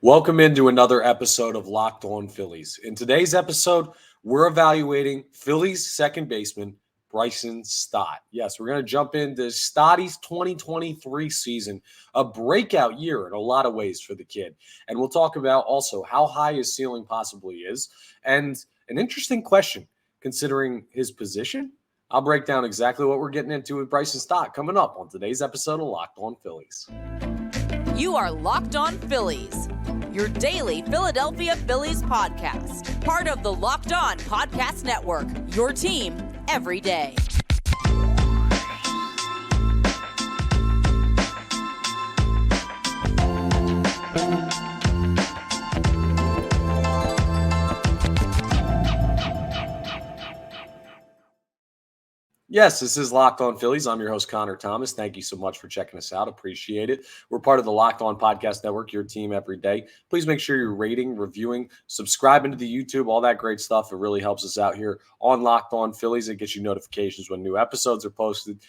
Welcome into another episode of Locked On Phillies. In today's episode, we're evaluating Phillies second baseman Bryson Stott. Yes, we're going to jump into Stotty's 2023 season, a breakout year in a lot of ways for the kid. And we'll talk about also how high his ceiling possibly is, and an interesting question considering his position. I'll break down exactly what we're getting into with Bryson Stott coming up on today's episode of Locked On Phillies. You are Locked On Phillies, your daily Philadelphia Phillies podcast. Part of the Locked On Podcast Network, your team every day. Yes, this is Locked On Phillies. I'm your host, Connor Thomas. Thank you so much for checking us out. Appreciate it. We're part of the Locked On Podcast Network, your team every day. Please make sure you're rating, reviewing, subscribing to the YouTube, all that great stuff. It really helps us out here on Locked On Phillies. It gets you notifications when new episodes are posted.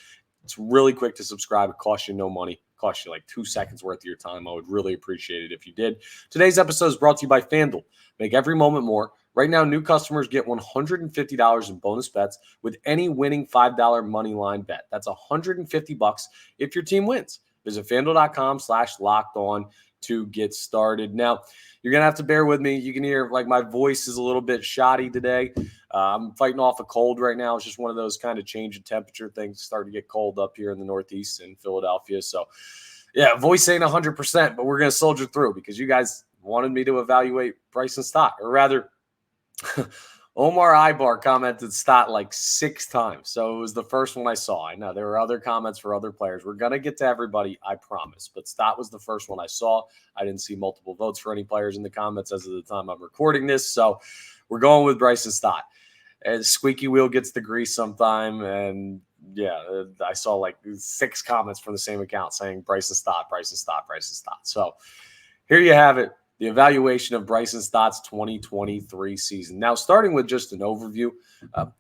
It's really quick to subscribe. It costs you no money. It costs you like 2 seconds worth of your time. I would really appreciate it if you did. Today's episode is brought to you by FanDuel. Make every moment more. Right now, new customers get $150 in bonus bets with any winning $5 moneyline bet. That's $150 if your team wins. Visit FanDuel.com/lockedon to get started. Now, you're going to have to bear with me. You can hear like my voice is a little bit shoddy today. I'm fighting off a cold right now. It's just one of those kind of change in temperature things. Starting to get cold up here in the Northeast in Philadelphia. So, yeah, voice ain't 100%, but we're going to soldier through because you guys wanted me to evaluate Bryson Stott, or rather, Omar Ibar commented Stott like 6 times. So it was the first one I saw. I know there were other comments for other players. We're going to get to everybody, I promise. But Stott was the first one I saw. I didn't see multiple votes for any players in the comments as of the time I'm recording this. So we're going with Bryson Stott. And squeaky wheel gets the grease sometime. And yeah, I saw like 6 comments from the same account saying Bryson Stott, Bryson Stott, Bryson Stott. So here you have it. The evaluation of Bryson Stott's 2023 season. Now, starting with just an overview,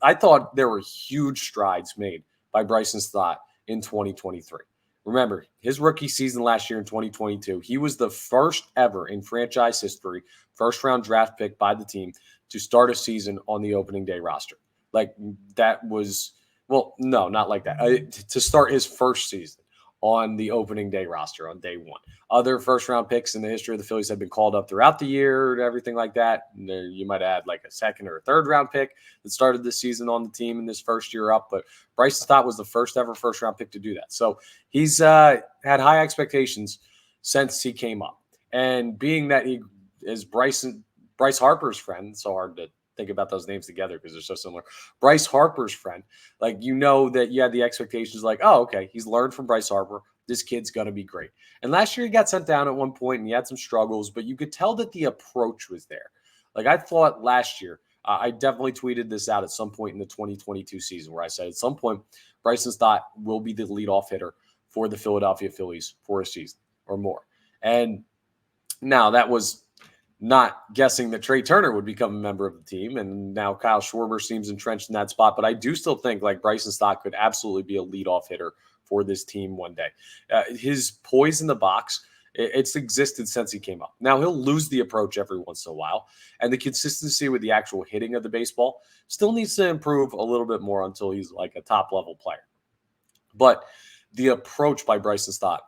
I thought there were huge strides made by Bryson Stott in 2023. Remember, his rookie season last year in 2022, he was the first ever in franchise history, first-round draft pick by the team to start a season on the opening day roster. Like, that was, well, no, not like that. To start his first season on the opening day roster on day one. Other first-round picks in the history of the Phillies have been called up throughout the year, everything like that. And you might add like a second or a third-round pick that started this season on the team in this first year up. But Bryson Stott was the first ever first-round pick to do that. So he's had high expectations since he came up. And being that he is Bryce Harper's friend, so hard to think about those names together because they're so similar. Bryce Harper's friend, like, you know that you had the expectations like, oh, okay, he's learned from Bryce Harper. This kid's going to be great. And last year he got sent down at one point and he had some struggles, but you could tell that the approach was there. Like, I thought last year, I definitely tweeted this out at some point in the 2022 season where I said at some point Bryson Stott will be the leadoff hitter for the Philadelphia Phillies for a season or more. And now that was not guessing that Trey Turner would become a member of the team. And now Kyle Schwarber seems entrenched in that spot. But I do still think like Bryson Stott could absolutely be a leadoff hitter for this team one day. His poise in the box, it's existed since he came up. Now he'll lose the approach every once in a while. And the consistency with the actual hitting of the baseball still needs to improve a little bit more until he's like a top level player. But the approach by Bryson Stott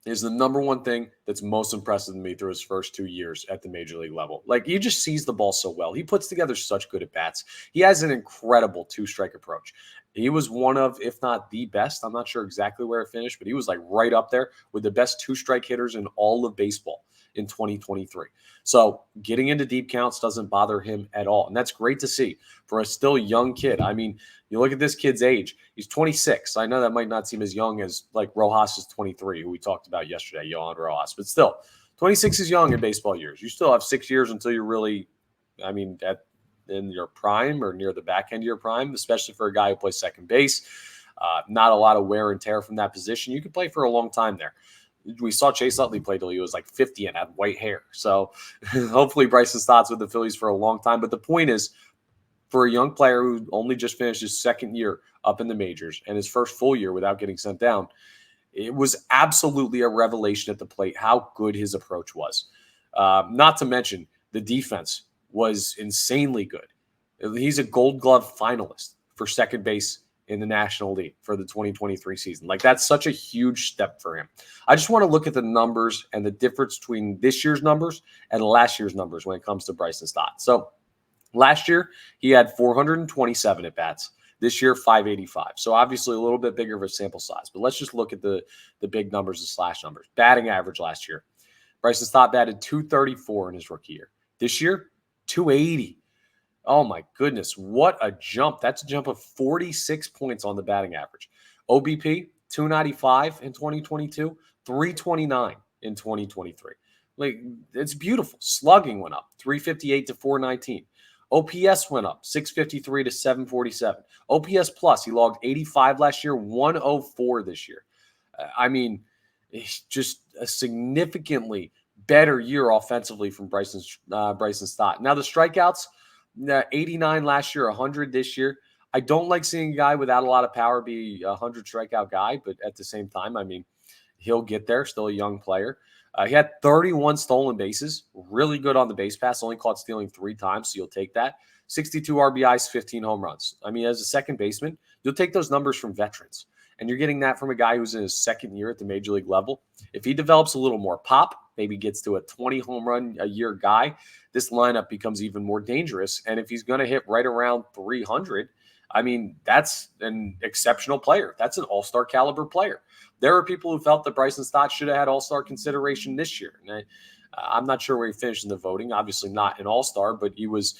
is the number one thing that's most impressive to me through his first 2 years at the major league level. Like, he just sees the ball so well. He puts together such good at-bats. He has an incredible two-strike approach. He was one of, if not the best, I'm not sure exactly where it finished, but he was like right up there with the best two-strike hitters in all of baseball in 2023. So getting into deep counts doesn't bother him at all. And that's great to see for a still young kid. I mean, you look at this kid's age. He's 26. I know that might not seem as young as like Rojas is 23, who we talked about yesterday, Yohan Rojas. But still, 26 is young in baseball years. You still have 6 years until you're really, I mean, in your prime or near the back end of your prime, especially for a guy who plays second base. Not a lot of wear and tear from that position. You could play for a long time there. We saw Chase Utley play till he was like 50 and had white hair. So hopefully Bryson Stott's with the Phillies for a long time. But the point is, for a young player who only just finished his second year up in the majors and his first full year without getting sent down, it was absolutely a revelation at the plate how good his approach was. Not to mention the defense was insanely good. He's a Gold Glove finalist for second base in the National League for the 2023 season. Like, that's such a huge step for him. I just want to look at the numbers and the difference between this year's numbers and last year's numbers when it comes to Bryson Stott. So last year, he had 427 at-bats. This year, 585. So obviously a little bit bigger of a sample size. But let's just look at the big numbers, the slash numbers. Batting average last year. Bryson Stott batted 234 in his rookie year. This year, 280. Oh, my goodness. What a jump. That's a jump of 46 points on the batting average. OBP, 295 in 2022, 329 in 2023. Like, it's beautiful. Slugging went up, 358 to 419. OPS went up, 653 to 747. OPS plus, he logged 85 last year, 104 this year. I mean, it's just a significantly better year offensively from Bryson Stott. Now, the strikeouts, 89 last year, 100 this year. I don't like seeing a guy without a lot of power be a 100 strikeout guy, but at the same time, I mean, he'll get there, still a young player. He had 31 stolen bases, really good on the base pass, only caught stealing 3 times, so you'll take that. 62 RBIs, 15 home runs. I mean, as a second baseman, you'll take those numbers from veterans, and you're getting that from a guy who's in his second year at the major league level. If he develops a little more pop, maybe gets to a 20 home run a year guy, this lineup becomes even more dangerous. And if he's going to hit right around 300, I mean, that's an exceptional player. That's an all-star caliber player. There are people who felt that Bryson Stott should have had all-star consideration this year. And I'm not sure where he finished in the voting. Obviously not an all-star, but he was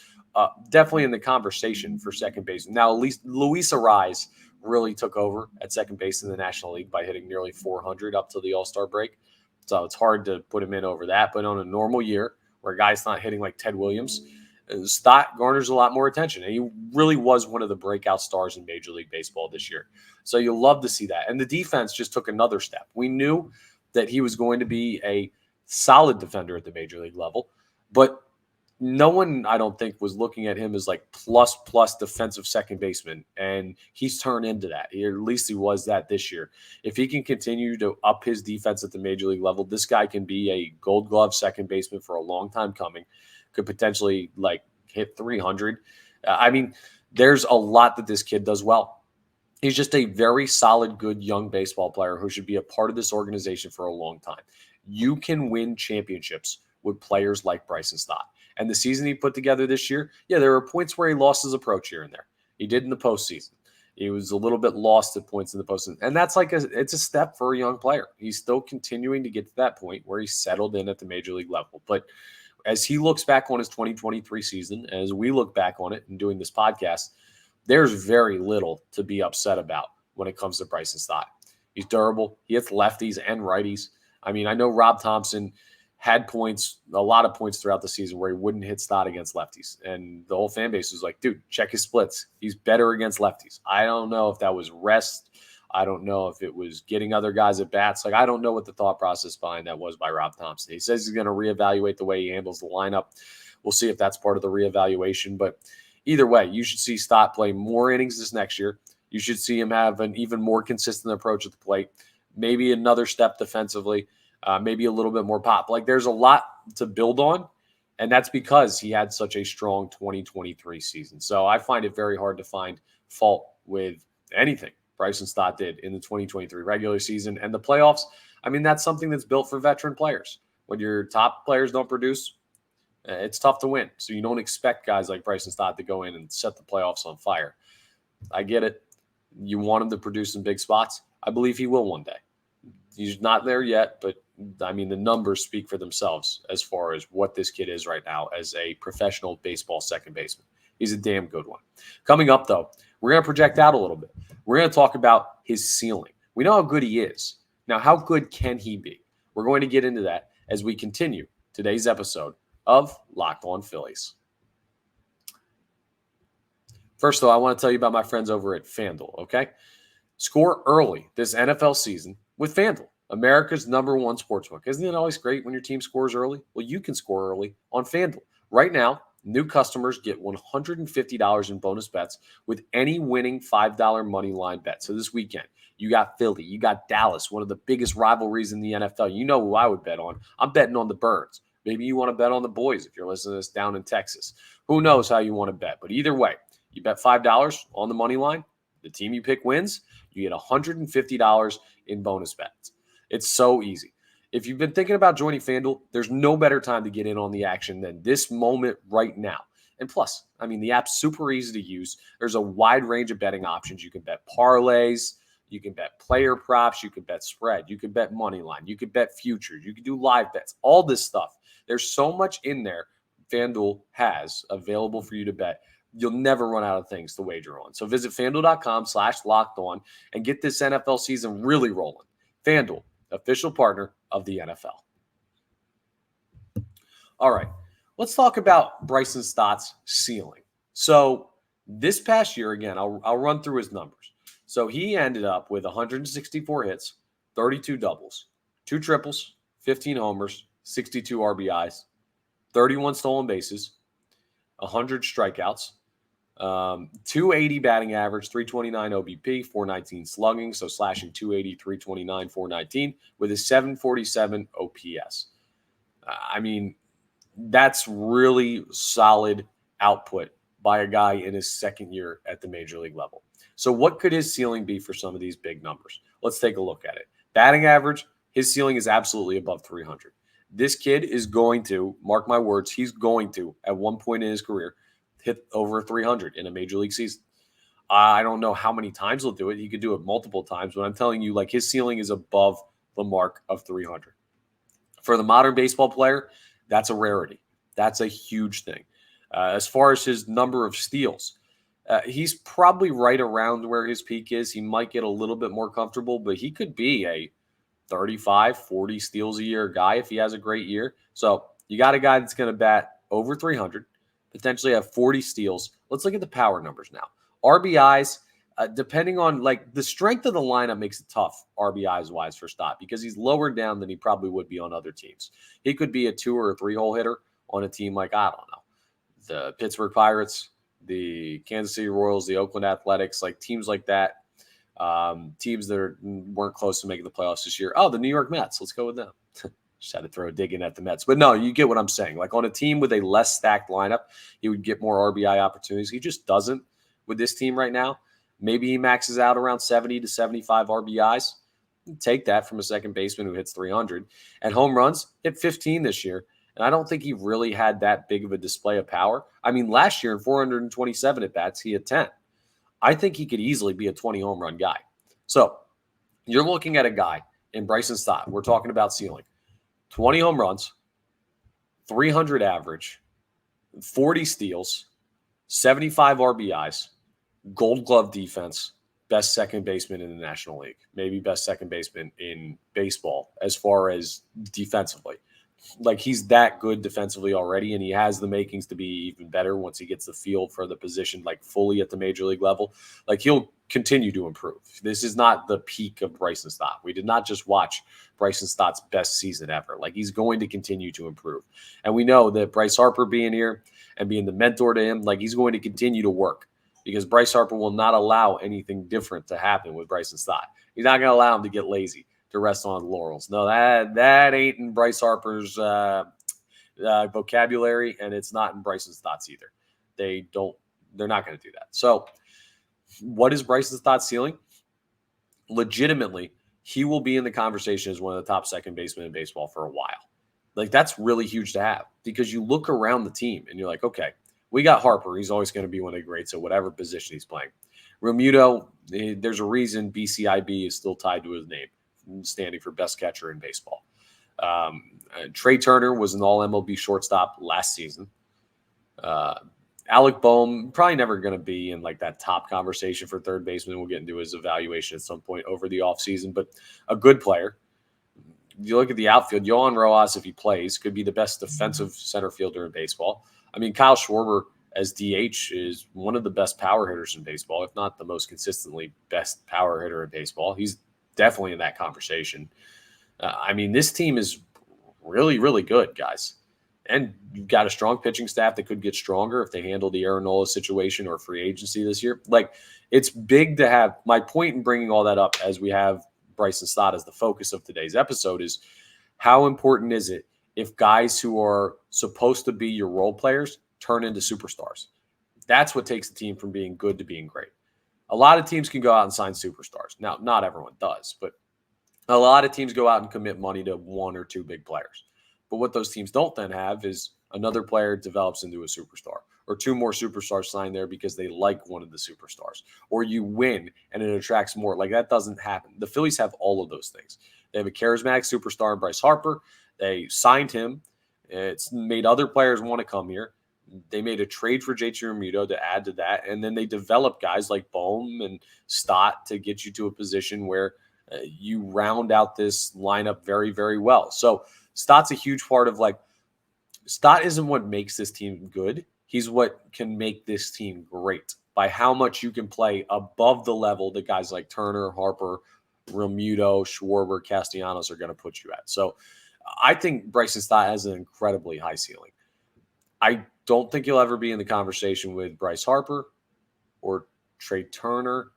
definitely in the conversation for second base. Now, at least Luis Arraez really took over at second base in the National League by hitting nearly 400 up to the all-star break. So it's hard to put him in over that. But on a normal year where a guy's not hitting like Ted Williams, Stott garners a lot more attention. And he really was one of the breakout stars in Major League Baseball this year. So you'll love to see that. And the defense just took another step. We knew that he was going to be a solid defender at the Major League level, but no one, I don't think, was looking at him as like plus defensive second baseman. And he's turned into that. At least he was that this year. If he can continue to up his defense at the Major League level, this guy can be a Gold Glove second baseman for a long time coming. Could potentially like hit 300. I mean, there's a lot that this kid does well. He's just a very solid, good young baseball player who should be a part of this organization for a long time. You can win championships with players like Bryson Stott. And the season he put together this year, yeah, there were points where he lost his approach here and there. He did in the postseason. He was a little bit lost at points in the postseason. And that's like it's a step for a young player. He's still continuing to get to that point where he's settled in at the Major League level. But as he looks back on his 2023 season, as we look back on it and doing this podcast, there's very little to be upset about when it comes to Bryson Stott. He's durable. He hits lefties and righties. I mean, I know Rob Thompson had points, a lot of points throughout the season where he wouldn't hit Stott against lefties. And the whole fan base was like, dude, check his splits. He's better against lefties. I don't know if that was rest. I don't know if it was getting other guys at bats. Like, I don't know what the thought process behind that was by Rob Thompson. He says he's going to reevaluate the way he handles the lineup. We'll see if that's part of the reevaluation. But either way, you should see Stott play more innings this next year. You should see him have an even more consistent approach at the plate. Maybe another step defensively. Maybe a little bit more pop. Like, there's a lot to build on. And that's because he had such a strong 2023 season. So I find it very hard to find fault with anything Bryson Stott did in the 2023 regular season and the playoffs. I mean, that's something that's built for veteran players. When your top players don't produce, it's tough to win. So you don't expect guys like Bryson Stott to go in and set the playoffs on fire. I get it. You want him to produce in big spots. I believe he will one day. He's not there yet, but I mean, the numbers speak for themselves as far as what this kid is right now as a professional baseball second baseman. He's a damn good one. Coming up, though, we're going to project out a little bit. We're going to talk about his ceiling. We know how good he is. Now, how good can he be? We're going to get into that as we continue today's episode of Locked On Phillies. First, though, I want to tell you about my friends over at FanDuel, okay? Score early this NFL season with FanDuel, America's number one sportsbook. Isn't it always great when your team scores early? Well, you can score early on FanDuel. Right now, new customers get $150 in bonus bets with any winning $5 money line bet. So this weekend, you got Philly, you got Dallas, one of the biggest rivalries in the NFL. You know who I would bet on. I'm betting on the Birds Maybe you want to bet on the boys if you're listening to this down in Texas. Who knows how you want to bet? But either way, you bet $5 on the money line. The team you pick wins. You get $150 in bonus bets. It's so easy. If you've been thinking about joining FanDuel, there's no better time to get in on the action than this moment right now. And plus, the app's super easy to use. There's a wide range of betting options. You can bet parlays. You can bet player props. You can bet spread. You can bet money line. You can bet futures. You can do live bets. All this stuff. There's so much in there FanDuel has available for you to bet. You'll never run out of things to wager on. So visit FanDuel.com/lockedon and get this NFL season really rolling. FanDuel, official partner of the NFL. All right, let's talk about Bryson Stott's ceiling. So this past year, again, I'll run through his numbers. So he ended up with 164 hits, 32 doubles, 2 triples, 15 homers, 62 RBIs, 31 stolen bases, 100 strikeouts, 280 batting average, 329 OBP, 419 slugging, so slashing 280, 329, 419 with a 747 OPS. That's really solid output by a guy in his second year at the major league level. So what could his ceiling be for some of these big numbers? Let's take a look at it. Batting average, his ceiling is absolutely above 300. This kid is going to, mark my words, he's going to, at one point in his career, hit over 300 in a major league season. I don't know how many times he'll do it. He could do it multiple times, but I'm telling you, his ceiling is above the mark of 300. For the modern baseball player, that's a rarity. That's a huge thing. As far as his number of steals, he's probably right around where his peak is. He might get a little bit more comfortable, but he could be a 35, 40 steals a year guy if he has a great year. So you got a guy that's going to bat over 300, potentially have 40 steals. Let's look at the power numbers now. RBIs, depending on the strength of the lineup makes it tough RBIs wise for Stott because he's lower down than he probably would be on other teams. He could be a 2 or a 3 hole hitter on a team like, I don't know, the Pittsburgh Pirates, the Kansas City Royals, the Oakland Athletics, teams like that. Teams that weren't close to making the playoffs this year. Oh, the New York Mets. Let's go with them. Just had to throw a dig in at the Mets. But no, you get what I'm saying. On a team with a less stacked lineup, he would get more RBI opportunities. He just doesn't with this team right now. Maybe he maxes out around 70 to 75 RBIs. Take that from a second baseman who hits 300. And home runs, hit 15 this year. And I don't think he really had that big of a display of power. Last year in 427 at-bats, he had 10. I think he could easily be a 20 home run guy. So you're looking at a guy in Bryson Stott. We're talking about ceiling. 20 home runs, 300 average, 40 steals, 75 RBIs, Gold Glove defense, best second baseman in the National League, maybe best second baseman in baseball as far as defensively. He's that good defensively already, and he has the makings to be even better once he gets the feel for the position fully at the major league level. He'll continue to improve. This is not the peak of Bryson Stott. We did not just watch Bryson Stott's best season ever. He's going to continue to improve. And we know that Bryce Harper being here and being the mentor to him, he's going to continue to work because Bryce Harper will not allow anything different to happen with Bryson Stott. He's not going to allow him to get lazy, to rest on laurels. No, that ain't in Bryce Harper's vocabulary, and it's not in Bryson Stott's either. They're not going to do that. So what is Bryson Stott's ceiling? Legitimately, he will be in the conversation as one of the top second basemen in baseball for a while. That's really huge to have because you look around the team and you're like, okay, we got Harper. He's always going to be one of the greats at whatever position he's playing. Realmuto, there's a reason BCIB is still tied to his name, standing for best catcher in baseball. Trey Turner was an all-MLB shortstop last season. Alec Boehm, probably never going to be in that top conversation for third baseman. We'll get into his evaluation at some point over the offseason, but a good player. You look at the outfield, Yohan Rojas, if he plays, could be the best defensive center fielder in baseball. Kyle Schwarber as DH is one of the best power hitters in baseball, if not the most consistently best power hitter in baseball. He's definitely in that conversation. This team is really, really good, guys. And you've got a strong pitching staff that could get stronger if they handle the Aaron Nola situation or free agency this year. It's big to have. My point in bringing all that up as we have Bryson Stott as the focus of today's episode is how important is it if guys who are supposed to be your role players turn into superstars. That's what takes the team from being good to being great. A lot of teams can go out and sign superstars. Now, not everyone does, but a lot of teams go out and commit money to one or two big players. But what those teams don't then have is another player develops into a superstar, or two more superstars sign there because they like one of the superstars, or you win and it attracts more. Like, that doesn't happen. The Phillies have all of those things. They have a charismatic superstar in Bryce Harper. They signed him. It's made other players want to come here. They made a trade for JT Realmuto to add to that. And then they develop guys like Bohm and Stott to get you to a position where you round out this lineup very, very well. So Stott's a huge part of, like, Stott isn't what makes this team good. He's what can make this team great by how much you can play above the level that guys like Turner, Harper, Realmuto, Schwarber, Castellanos are going to put you at. So I think Bryson Stott has an incredibly high ceiling. I don't think he'll ever be in the conversation with Bryce Harper or Trey Turner.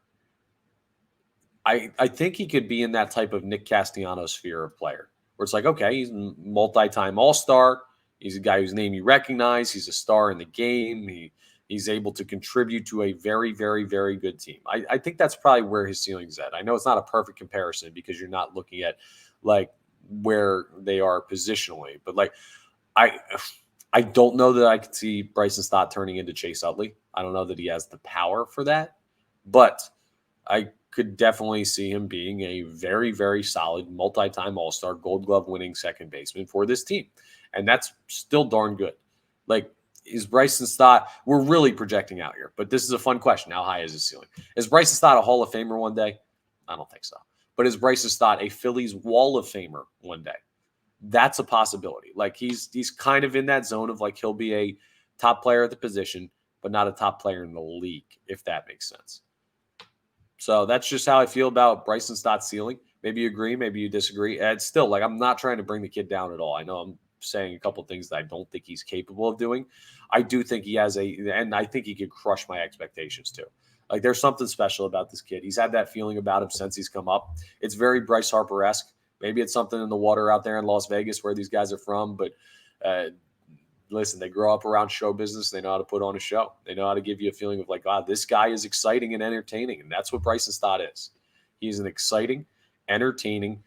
I think he could be in that type of Nick Castellanos sphere of player where it's like, okay, he's a multi-time all-star. He's a guy whose name you recognize. He's a star in the game. He's able to contribute to a very, very, very good team. I think that's probably where his ceiling's at. I know it's not a perfect comparison because you're not looking at, like, where they are positionally, but, like, I don't know that I could see Bryson Stott turning into Chase Utley. I don't know that he has the power for that, but I could definitely see him being a very, very solid multi-time all-star, Gold Glove winning second baseman for this team. And that's still darn good. Like, is Bryson Stott, we're really projecting out here, but this is a fun question. How high is his ceiling? Is Bryson Stott a Hall of Famer one day? I don't think so. But is Bryson Stott a Phillies Wall of Famer one day? That's a possibility. Like, he's kind of in that zone of, like, he'll be a top player at the position, but not a top player in the league, if that makes sense. So that's just how I feel about Bryson Stott's ceiling. Maybe you agree, maybe you disagree. And still, like, I'm not trying to bring the kid down at all. I know I'm saying a couple of things that I don't think he's capable of doing. I do think he has and I think he could crush my expectations too. Like, there's something special about this kid. He's had that feeling about him since he's come up. It's very Bryce Harper-esque. Maybe it's something in the water out there in Las Vegas where these guys are from, but listen, they grow up around show business. They know how to put on a show. They know how to give you a feeling of, like, wow, this guy is exciting and entertaining, and that's what Bryson Stott is. He's an exciting, entertaining,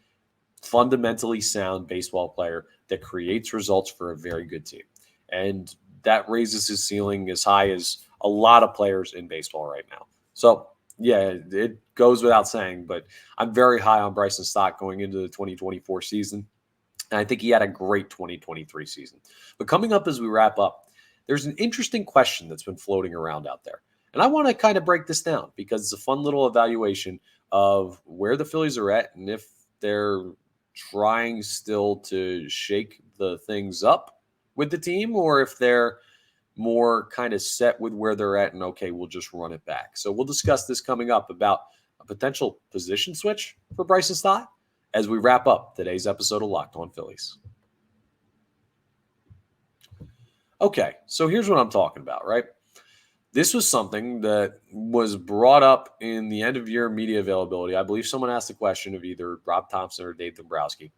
fundamentally sound baseball player that creates results for a very good team. And that raises his ceiling as high as a lot of players in baseball right now. So, yeah, it goes without saying, but I'm very high on Bryson Stott going into the 2024 season. And I think he had a great 2023 season. But coming up as we wrap up, there's an interesting question that's been floating around out there. And I want to kind of break this down because it's a fun little evaluation of where the Phillies are at and if they're trying still to shake the things up with the team or if they're more kind of set with where they're at and, okay, we'll just run it back. So we'll discuss this coming up about a potential position switch for Bryson Stott as we wrap up today's episode of Locked On Phillies. Okay, so here's what I'm talking about, right? This was something that was brought up in the end-of-year media availability. I believe someone asked the question of either Rob Thompson or Dave Dombrowski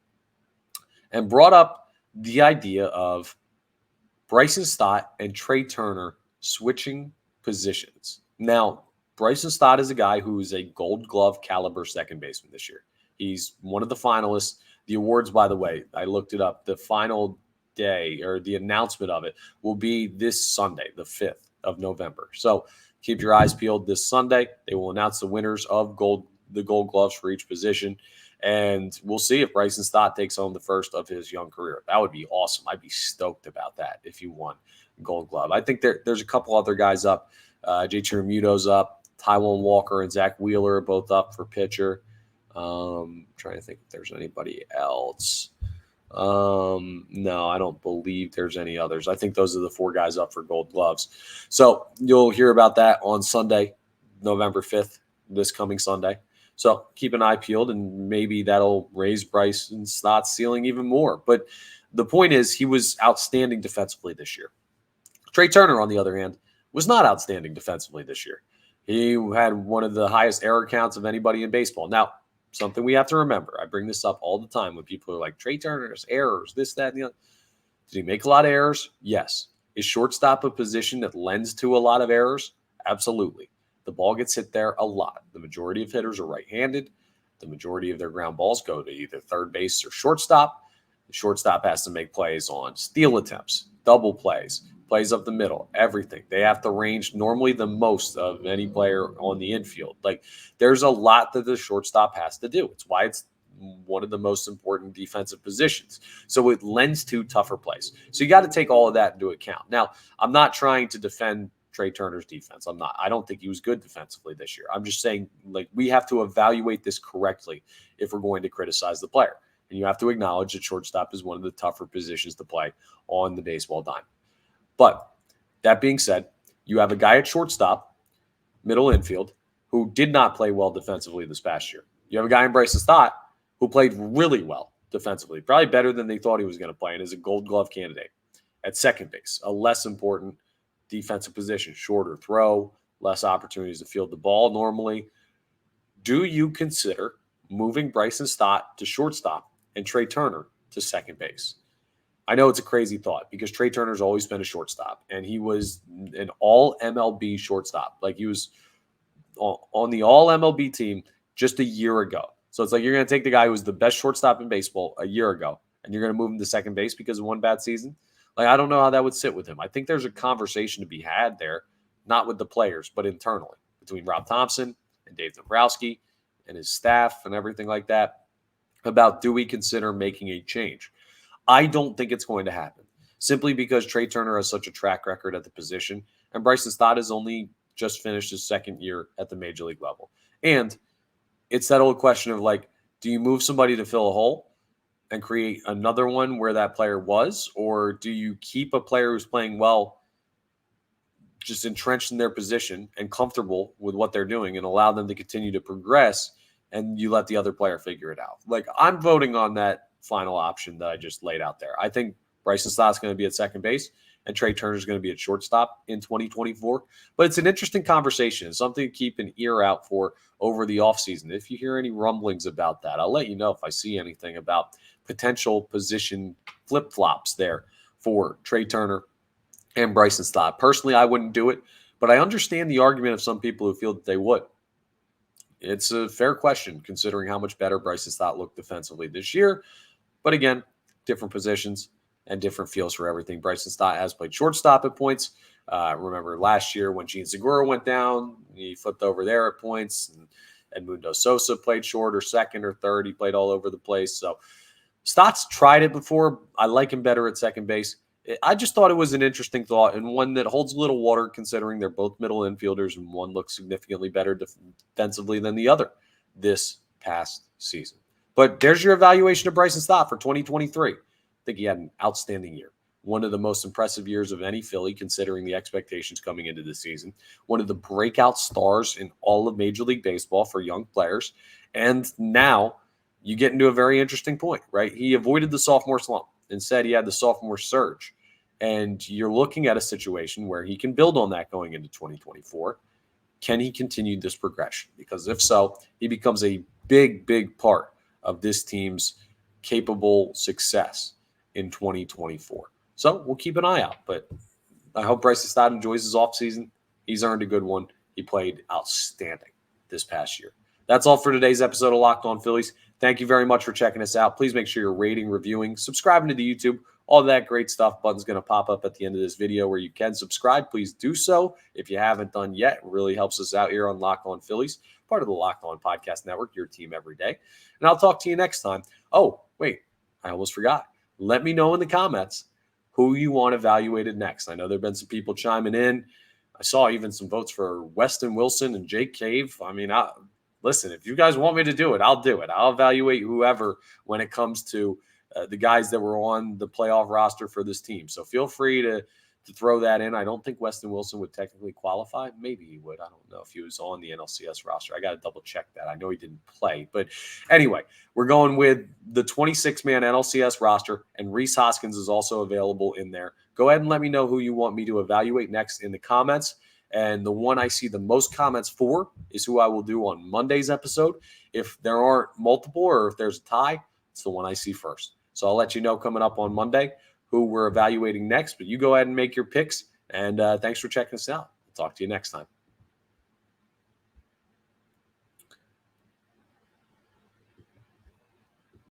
and brought up the idea of Bryson Stott and Trey Turner switching positions. Now, Bryson Stott is a guy who is a Gold Glove caliber second baseman this year. He's one of the finalists. The awards, by the way, I looked it up. The final day or the announcement of it will be this Sunday, the 5th of November. So keep your eyes peeled this Sunday. They will announce the winners of the Gold Gloves for each position. And we'll see if Bryson Stott takes home the first of his young career. That would be awesome. I'd be stoked about that if you won Gold Glove. I think there's a couple other guys up. JT Realmuto's up. Taijuan Walker and Zach Wheeler are both up for pitcher. Trying to think if there's anybody else. No, I don't believe there's any others. I think those are the four guys up for Gold Gloves. So you'll hear about that on Sunday, November 5th, this coming Sunday. So keep an eye peeled, and maybe that'll raise Bryson Stott's ceiling even more. But the point is, he was outstanding defensively this year. Trey Turner, on the other hand, was not outstanding defensively this year. He had one of the highest error counts of anybody in baseball. Now, something we have to remember, I bring this up all the time when people are like, Trey Turner's errors, this, that, and the other. Did he make a lot of errors? Yes. Is shortstop a position that lends to a lot of errors? Absolutely. The ball gets hit there a lot. The majority of hitters are right-handed. The majority of their ground balls go to either third base or shortstop. The shortstop has to make plays on steal attempts, double plays, plays up the middle, everything. They have to range normally the most of any player on the infield. Like, there's a lot that the shortstop has to do. It's why it's one of the most important defensive positions. So it lends to tougher plays. So you got to take all of that into account. Now, I'm not trying to defend Trey Turner's defense. I'm not. I don't think he was good defensively this year. I'm just saying, like, we have to evaluate this correctly if we're going to criticize the player. And you have to acknowledge that shortstop is one of the tougher positions to play on the baseball diamond. But that being said, you have a guy at shortstop, middle infield, who did not play well defensively this past year. You have a guy in Bryson Stott who played really well defensively, probably better than they thought he was going to play, and is a Gold Glove candidate at second base, a less important defensive position, shorter throw, less opportunities to field the ball normally. Do you consider moving Bryson Stott to shortstop and Trey Turner to second base? I know it's a crazy thought because Trey Turner's always been a shortstop, and he was an all MLB shortstop. Like, he was on the all MLB team just a year ago. So it's like you're going to take the guy who was the best shortstop in baseball a year ago, and you're going to move him to second base because of one bad season. Like, I don't know how that would sit with him. I think there's a conversation to be had there, not with the players, but internally between Rob Thompson and Dave Dombrowski and his staff and everything like that about, do we consider making a change? I don't think it's going to happen, simply because Trey Turner has such a track record at the position, and Bryson Stott has only just finished his second year at the major league level. And it's that old question of, like, do you move somebody to fill a hole and create another one where that player was, or do you keep a player who's playing well just entrenched in their position and comfortable with what they're doing and allow them to continue to progress, and you let the other player figure it out? Like, I'm voting on that final option that I just laid out there. I think Bryson Stott's going to be at second base and Trey Turner's going to be at shortstop in 2024. But it's an interesting conversation. It's something to keep an ear out for over the offseason. If you hear any rumblings about that, I'll let you know if I see anything about potential position flip-flops there for Trey Turner and Bryson Stott. Personally, I wouldn't do it, but I understand the argument of some people who feel that they would. It's a fair question considering how much better Bryson Stott looked defensively this year. But again, different positions and different feels for everything. Bryson Stott has played shortstop at points. Remember last year when Gene Segura went down, he flipped over there at points, and Edmundo Sosa played short or second or third. He played all over the place. So Stott's tried it before. I like him better at second base. I just thought it was an interesting thought, and one that holds a little water considering they're both middle infielders and one looks significantly better defensively than the other this past season. But there's your evaluation of Bryson Stott for 2023. I think he had an outstanding year. One of the most impressive years of any Philly, considering the expectations coming into the season. One of the breakout stars in all of Major League Baseball for young players. And now you get into a very interesting point, right? He avoided the sophomore slump. Instead, he had the sophomore surge. And you're looking at a situation where he can build on that going into 2024. Can he continue this progression? Because if so, he becomes a big, big part of this team's capable success in 2024. So we'll keep an eye out. But I hope Bryson Stott enjoys his offseason. He's earned a good one. He played outstanding this past year. That's all for today's episode of Locked On Phillies. Thank you very much for checking us out. Please make sure you're rating, reviewing, subscribing to the YouTube. All that great stuff. Button's going to pop up at the end of this video where you can subscribe. Please do so if you haven't done yet. It really helps us out here on Locked On Phillies, part of the Locked On Podcast Network, your team every day. And I'll talk to you next time. Oh, wait, I almost forgot. Let me know in the comments who you want evaluated next. I know there have been some people chiming in. I saw even some votes for Weston Wilson and Jake Cave. I mean, listen, if you guys want me to do it, I'll do it. I'll evaluate whoever when it comes to the guys that were on the playoff roster for this team. So feel free to throw that in. I don't think Weston Wilson would technically qualify. Maybe he would. I don't know if he was on the NLCS roster. I got to double check that. I know he didn't play. But anyway, we're going with the 26-man NLCS roster, and Rhys Hoskins is also available in there. Go ahead and let me know who you want me to evaluate next in the comments. And the one I see the most comments for is who I will do on Monday's episode. If there aren't multiple or if there's a tie, it's the one I see first. So I'll let you know coming up on Monday who we're evaluating next. But you go ahead and make your picks. And thanks for checking us out. We'll talk to you next time.